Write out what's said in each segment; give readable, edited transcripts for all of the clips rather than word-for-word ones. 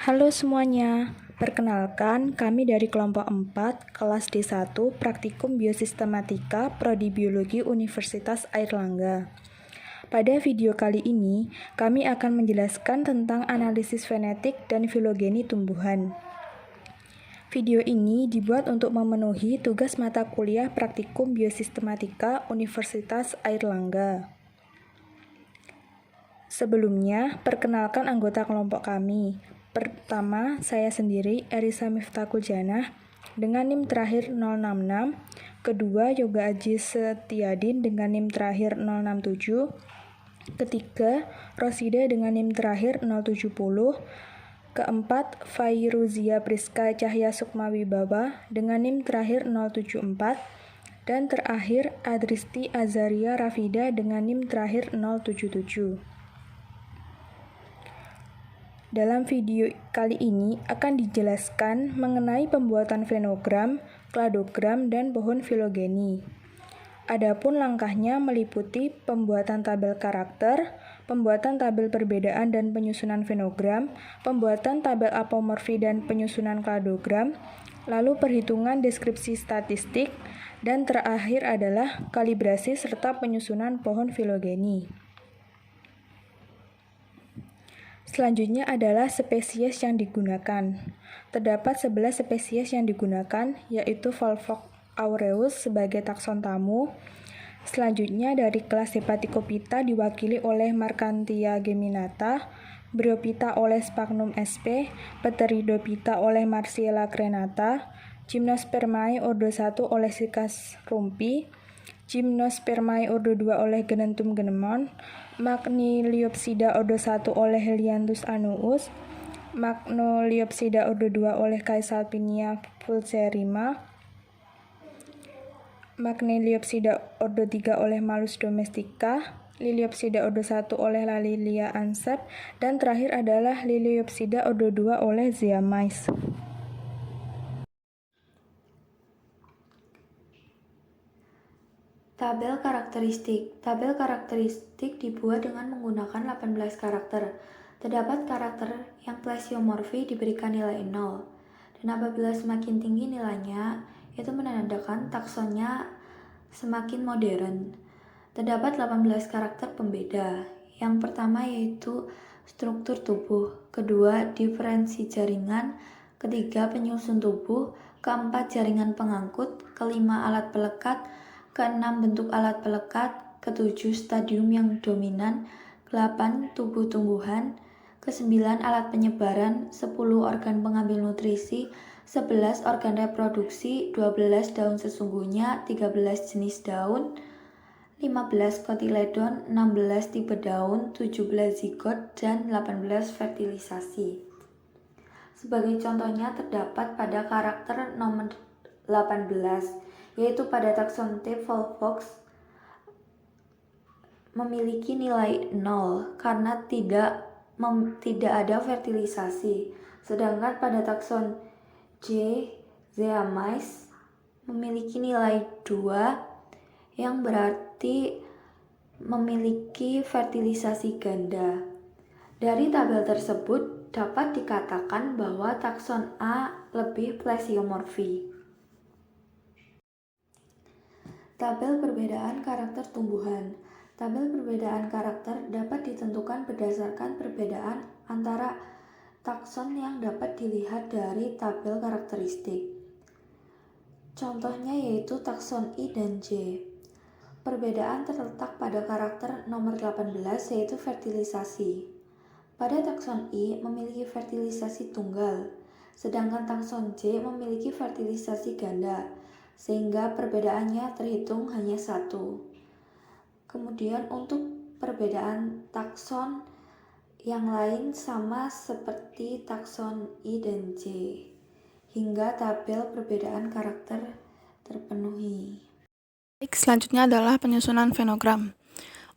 Halo semuanya, perkenalkan kami dari kelompok 4, kelas D1, Praktikum Biosistematika, Prodi Biologi Universitas Airlangga. Pada video kali ini, kami akan menjelaskan tentang analisis fenetik dan filogeni tumbuhan. Video ini dibuat untuk memenuhi tugas mata kuliah Praktikum Biosistematika Universitas Airlangga. Sebelumnya, perkenalkan anggota kelompok kami. Pertama, saya sendiri, Erisa Miftahul Janah, dengan NIM terakhir 066. Kedua, Yoga Aji Setiadin dengan NIM terakhir 067. Ketiga, Rosida dengan NIM terakhir 070. Keempat, Fairuzia Priska Cahya Sukmawibawa dengan NIM terakhir 074. Dan terakhir, Adristi Azaria Rafida dengan NIM terakhir 077. Dalam video kali ini akan dijelaskan mengenai pembuatan fenogram, kladogram, dan pohon filogeni. Adapun langkahnya meliputi pembuatan tabel karakter, pembuatan tabel perbedaan dan penyusunan fenogram, pembuatan tabel apomorfi dan penyusunan kladogram, lalu perhitungan deskripsi statistik, dan terakhir adalah kalibrasi serta penyusunan pohon filogeni. Selanjutnya adalah spesies yang digunakan. Terdapat 11 spesies yang digunakan, yaitu Volvox aureus sebagai takson tamu. Selanjutnya dari kelas Hepaticophyta diwakili oleh Marchantia geminata, Bryophyta oleh Sphagnum sp, Pteridophyta oleh Marcella crenata, Gymnospermae ordo 1 oleh Cycas rumpi, Gymnospermae ordo 2 oleh Genentum genemon, Magniliopsida ordo 1 oleh Helianthus annuus, Magnoliopsida ordo 2 oleh Caesalpinia fulcerrima, Magniliopsida ordo 3 oleh Malus domestica, Liliopsida ordo 1 oleh Lalilia ansep, dan terakhir adalah Liliopsida ordo 2 oleh Zeamys. Tabel karakteristik. Tabel karakteristik dibuat dengan menggunakan 18 karakter. Terdapat karakter yang plesiomorfi diberikan nilai 0. Dan apabila semakin tinggi nilainya, itu menandakan taksonnya semakin modern. Terdapat 18 karakter pembeda. Yang pertama yaitu struktur tubuh, kedua diferensi jaringan, ketiga penyusun tubuh, keempat jaringan pengangkut, kelima alat pelekat, keenam bentuk alat pelekat, ketujuh stadium yang dominan, 8 tubuh tumbuhan, ke-9 alat penyebaran, 10 organ pengambil nutrisi, 11 organ reproduksi, 12 daun sesungguhnya, 13 jenis daun, 15 kotiledon, 16 tipe daun, 17 zigot, dan 18 fertilisasi. Sebagai contohnya terdapat pada karakter nomor 18, yaitu pada takson T. Volvox memiliki nilai 0 karena tidak ada fertilisasi. Sedangkan pada takson J. Zeamys memiliki nilai 2 yang berarti memiliki fertilisasi ganda. Dari tabel tersebut dapat dikatakan bahwa takson A lebih plesiomorfi. Tabel perbedaan karakter tumbuhan. Tabel perbedaan karakter dapat ditentukan berdasarkan perbedaan antara takson yang dapat dilihat dari tabel karakteristik. Contohnya yaitu takson I dan J. Perbedaan terletak pada karakter nomor 18 yaitu fertilisasi. Pada takson I memiliki fertilisasi tunggal, sedangkan takson J memiliki fertilisasi ganda, sehingga perbedaannya terhitung hanya 1. Kemudian untuk perbedaan takson yang lain sama seperti takson I dan J, hingga tabel perbedaan karakter terpenuhi. Selanjutnya adalah penyusunan fenogram.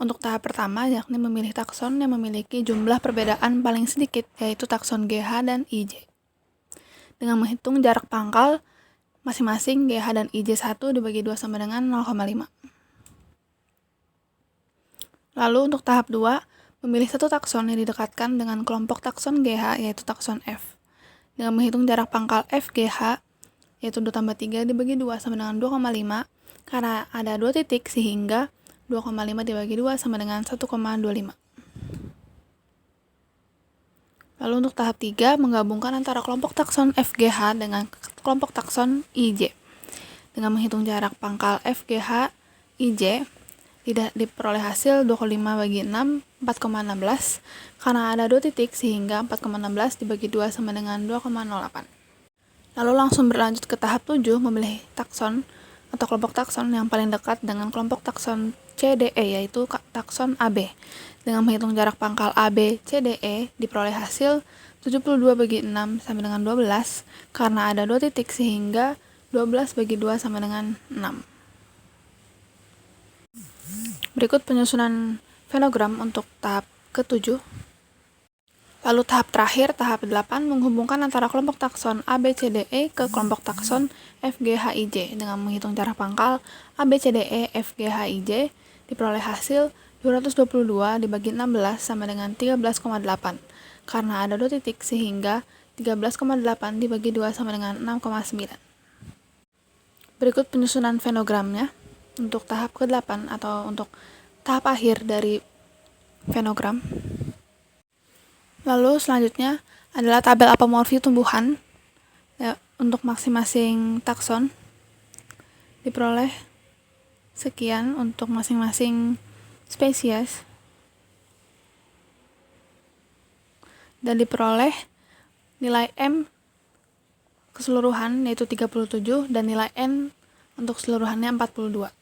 Untuk tahap pertama, yakni memilih takson yang memiliki jumlah perbedaan paling sedikit, yaitu takson GH dan IJ. Dengan menghitung jarak pangkal masing-masing GH dan IJ1 dibagi 2 sama dengan 0,5. Lalu untuk tahap 2, memilih satu takson yang didekatkan dengan kelompok takson GH yaitu takson F. dengan menghitung jarak pangkal FGH, yaitu 2 tambah 3 dibagi 2 sama dengan 2,5, karena ada 2 titik sehingga 2,5 dibagi 2 sama dengan 1,25. Lalu untuk tahap 3, menggabungkan antara kelompok takson FGH dengan kelompok takson IJ. Dengan menghitung jarak pangkal FGH IJ, tidak diperoleh hasil 25 bagi 6, 4,16, karena ada 2 titik sehingga 4,16 dibagi 2 sama dengan 2,08. Lalu langsung berlanjut ke tahap 7, memilih takson atau kelompok takson yang paling dekat dengan kelompok takson CDE, yaitu takson AB. Dengan menghitung jarak pangkal AB CDE, diperoleh hasil 72 bagi 6 sama dengan 12, karena ada 2 titik sehingga 12 bagi 2 sama dengan 6. Berikut penyusunan fenogram untuk tahap ke-7. Lalu tahap terakhir, tahap 8, menghubungkan antara kelompok takson ABCDE ke kelompok takson FGHIJ. Dengan menghitung jarak pangkal ABCDE FGHIJ, diperoleh hasil 222 dibagi 16 sama dengan 13,8. Karena ada 2 titik sehingga 13,8 dibagi 2 sama dengan 6,9. Berikut penyusunan fenogramnya untuk tahap ke-8 atau untuk tahap akhir dari fenogram. Lalu selanjutnya adalah tabel apomorfi tumbuhan ya, untuk masing-masing takson. Diperoleh sekian untuk masing-masing spesies. Dan diperoleh nilai M keseluruhan yaitu 37 dan nilai N untuk seluruhannya 42.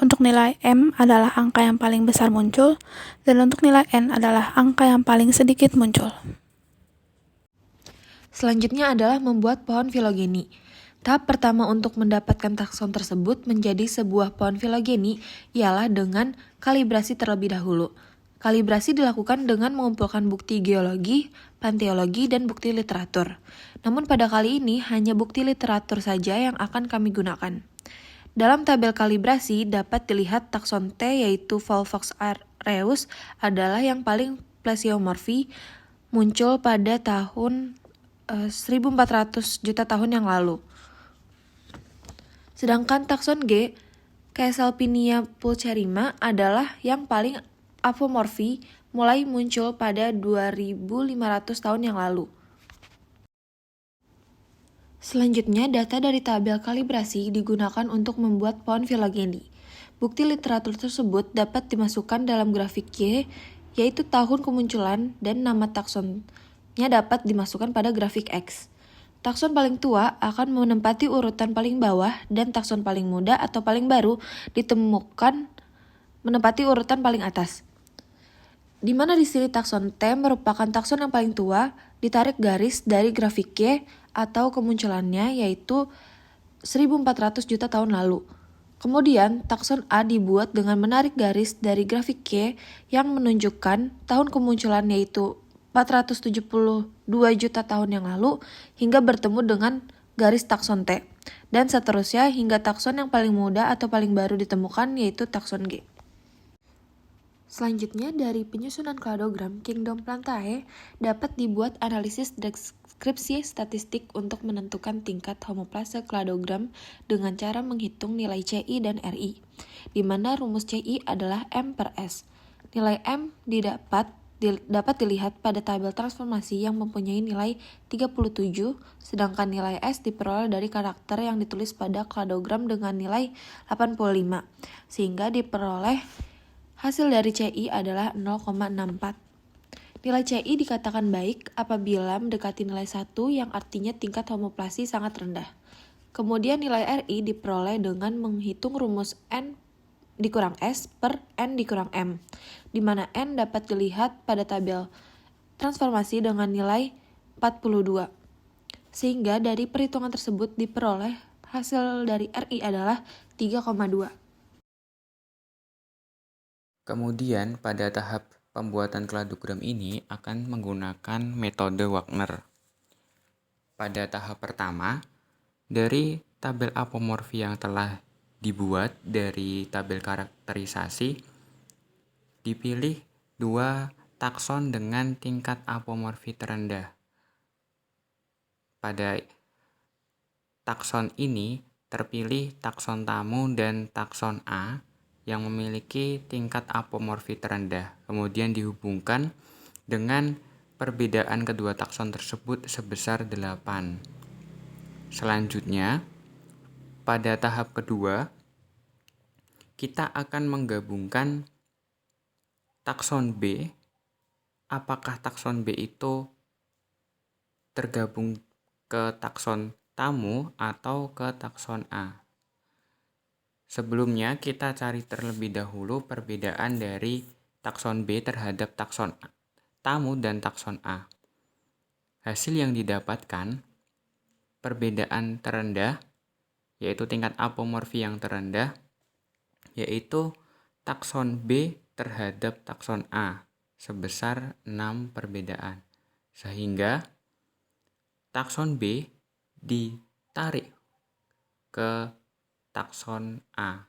Untuk nilai M adalah angka yang paling besar muncul, dan untuk nilai N adalah angka yang paling sedikit muncul. Selanjutnya adalah membuat pohon filogeni. Tahap pertama untuk mendapatkan takson tersebut menjadi sebuah pohon filogeni ialah dengan kalibrasi terlebih dahulu. Kalibrasi dilakukan dengan mengumpulkan bukti geologi, panteologi, dan bukti literatur. Namun pada kali ini hanya bukti literatur saja yang akan kami gunakan. Dalam tabel kalibrasi dapat dilihat takson T yaitu Volvox aureus adalah yang paling plesiomorfi, muncul pada tahun 1400 juta tahun yang lalu. Sedangkan takson G, Caesalpinia pulcherrima adalah yang paling apomorfi, mulai muncul pada 2500 tahun yang lalu. Selanjutnya, data dari tabel kalibrasi digunakan untuk membuat pohon filogeni. Bukti literatur tersebut dapat dimasukkan dalam grafik Y, yaitu tahun kemunculan, dan nama taksonnya dapat dimasukkan pada grafik X. Takson paling tua akan menempati urutan paling bawah, dan takson paling muda atau paling baru ditemukan menempati urutan paling atas. Di mana di sini takson T merupakan takson yang paling tua, ditarik garis dari grafik Y atau kemunculannya yaitu 1400 juta tahun lalu. Kemudian takson A dibuat dengan menarik garis dari grafik Y yang menunjukkan tahun kemunculan yaitu 472 juta tahun yang lalu hingga bertemu dengan garis takson T. Dan seterusnya hingga takson yang paling muda atau paling baru ditemukan yaitu takson G. Selanjutnya, dari penyusunan kladogram Kingdom Plantae dapat dibuat analisis deskripsi statistik untuk menentukan tingkat homoplase kladogram dengan cara menghitung nilai CI dan RI, di mana rumus CI adalah M per S. Nilai M dapat dilihat pada tabel transformasi yang mempunyai nilai 37, sedangkan nilai S diperoleh dari karakter yang ditulis pada kladogram dengan nilai 85, sehingga diperoleh hasil dari CI adalah 0,64. Nilai CI dikatakan baik apabila mendekati nilai 1 yang artinya tingkat homoplasi sangat rendah. Kemudian nilai RI diperoleh dengan menghitung rumus N dikurang S per N dikurang M, di mana N dapat dilihat pada tabel transformasi dengan nilai 42. Sehingga dari perhitungan tersebut diperoleh hasil dari RI adalah 3,2. Kemudian pada tahap pembuatan kladogram ini akan menggunakan metode Wagner. Pada tahap pertama, dari tabel apomorfi yang telah dibuat dari tabel karakterisasi, dipilih 2 takson dengan tingkat apomorfi terendah. pada takson ini terpilih takson tamu dan takson A yang memiliki tingkat apomorfi terendah, kemudian dihubungkan dengan perbedaan kedua takson tersebut sebesar 8. Selanjutnya, pada tahap kedua, kita akan menggabungkan takson B. Apakah takson B itu tergabung ke takson tamu atau ke takson A? Sebelumnya, kita cari terlebih dahulu perbedaan dari takson B terhadap takson tamu dan takson A. Hasil yang didapatkan, perbedaan terendah, yaitu tingkat apomorfi yang terendah, yaitu takson B terhadap takson A, sebesar 6 perbedaan. Sehingga takson B ditarik ke takson A.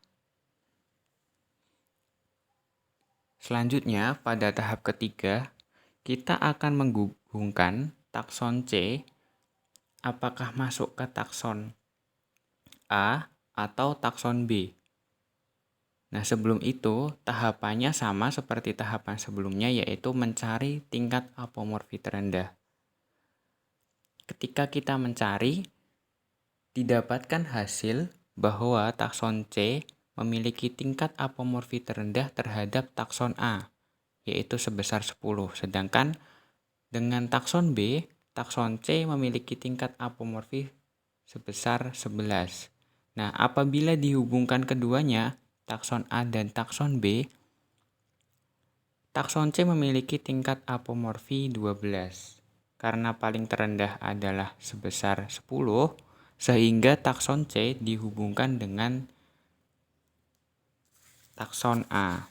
Selanjutnya, pada tahap ketiga, kita akan menghubungkan takson C apakah masuk ke takson A atau takson B. Nah, sebelum itu, tahapannya sama seperti tahapan sebelumnya, yaitu mencari tingkat apomorfi terendah. Ketika kita mencari, didapatkan hasil bahwa takson C memiliki tingkat apomorfi terendah terhadap takson A, yaitu sebesar 10. Sedangkan dengan takson B, takson C memiliki tingkat apomorfi sebesar 11. Nah, apabila dihubungkan keduanya, takson A dan takson B, takson C memiliki tingkat apomorfi 12. Karena paling terendah adalah sebesar 10, sehingga takson C dihubungkan dengan takson A.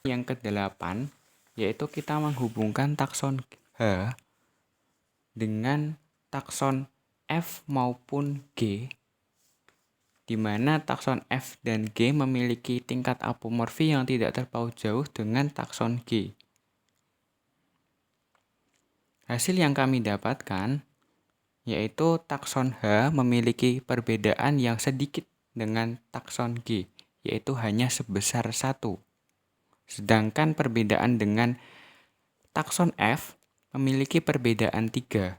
Yang ke-8, yaitu kita menghubungkan takson H dengan takson F maupun G, di mana takson F dan G memiliki tingkat apomorfi yang tidak terpaut jauh dengan takson G. Hasil yang kami dapatkan yaitu takson H memiliki perbedaan yang sedikit dengan takson G, yaitu hanya sebesar 1. Sedangkan perbedaan dengan takson F memiliki perbedaan 3,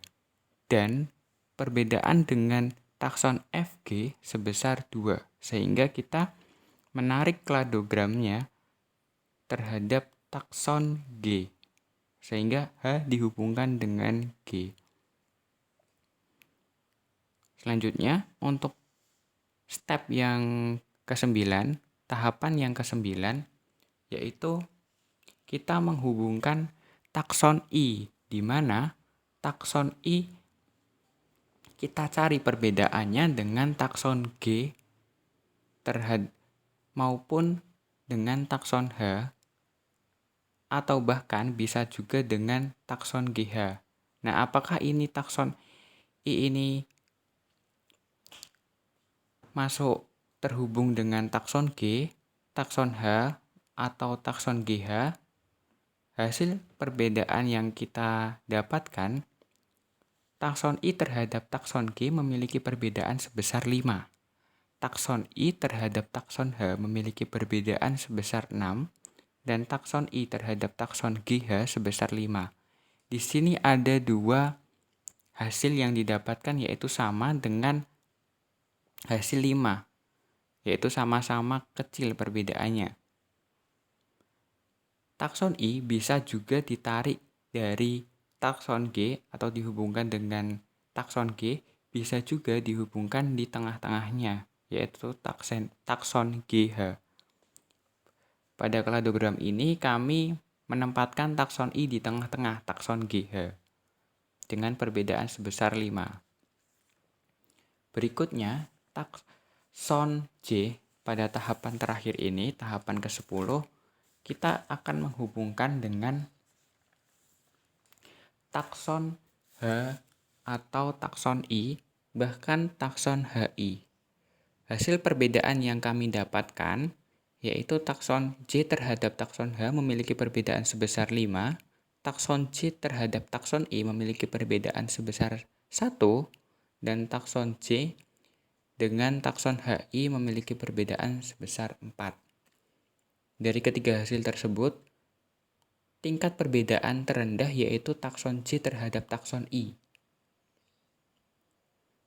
dan perbedaan dengan takson FG sebesar 2, sehingga kita menarik kladogramnya terhadap takson G, sehingga H dihubungkan dengan G. Selanjutnya, untuk step yang ke-9, tahapan yang ke-9, yaitu kita menghubungkan takson I, di mana takson I kita cari perbedaannya dengan takson G maupun dengan takson H, atau bahkan bisa juga dengan takson GH. Nah, apakah ini takson I ini masuk terhubung dengan takson G, takson H, atau takson GH? Hasil perbedaan yang kita dapatkan, takson I terhadap takson G memiliki perbedaan sebesar 5. Takson I terhadap takson H memiliki perbedaan sebesar 6. Dan takson I terhadap takson GH sebesar 5. Di sini ada 2 hasil yang didapatkan, yaitu sama dengan hasil 5, yaitu sama-sama kecil perbedaannya. Takson I bisa juga ditarik dari takson G atau dihubungkan dengan takson G, bisa juga dihubungkan di tengah-tengahnya, yaitu takson GH. Pada kladogram ini kami menempatkan takson I di tengah-tengah takson GH dengan perbedaan sebesar 5. Berikutnya, takson J pada tahapan terakhir ini, tahapan ke-10, kita akan menghubungkan dengan takson H atau takson I, bahkan takson HI. Hasil perbedaan yang kami dapatkan yaitu takson J terhadap takson H memiliki perbedaan sebesar 5, takson J terhadap takson I memiliki perbedaan sebesar 1 dan takson C dengan takson HI memiliki perbedaan sebesar 4. Dari ketiga hasil tersebut, tingkat perbedaan terendah yaitu takson C terhadap takson I.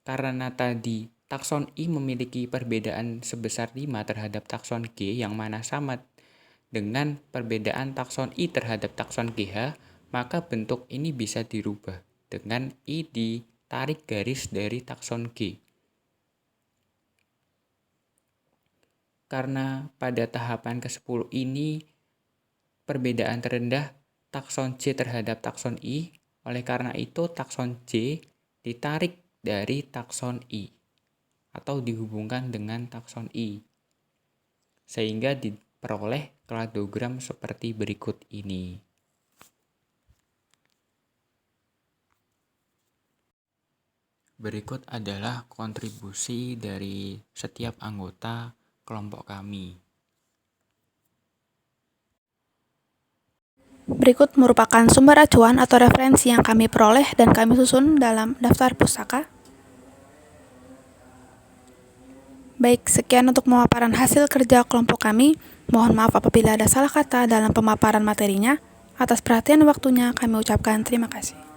Karena tadi takson I memiliki perbedaan sebesar 5 terhadap takson G yang mana sama dengan perbedaan takson I terhadap takson GH, maka bentuk ini bisa dirubah dengan I ditarik garis dari takson G. Karena pada tahapan ke-10 ini perbedaan terendah takson C terhadap takson I, oleh karena itu takson C ditarik dari takson I atau dihubungkan dengan takson I sehingga diperoleh kladogram seperti berikut ini. Berikut adalah kontribusi dari setiap anggota kelompok kami. Berikut merupakan sumber acuan atau referensi yang kami peroleh dan kami susun dalam daftar pustaka. Baik, sekian untuk pemaparan hasil kerja kelompok kami. Mohon maaf apabila ada salah kata dalam pemaparan materinya. Atas perhatian waktunya kami ucapkan terima kasih.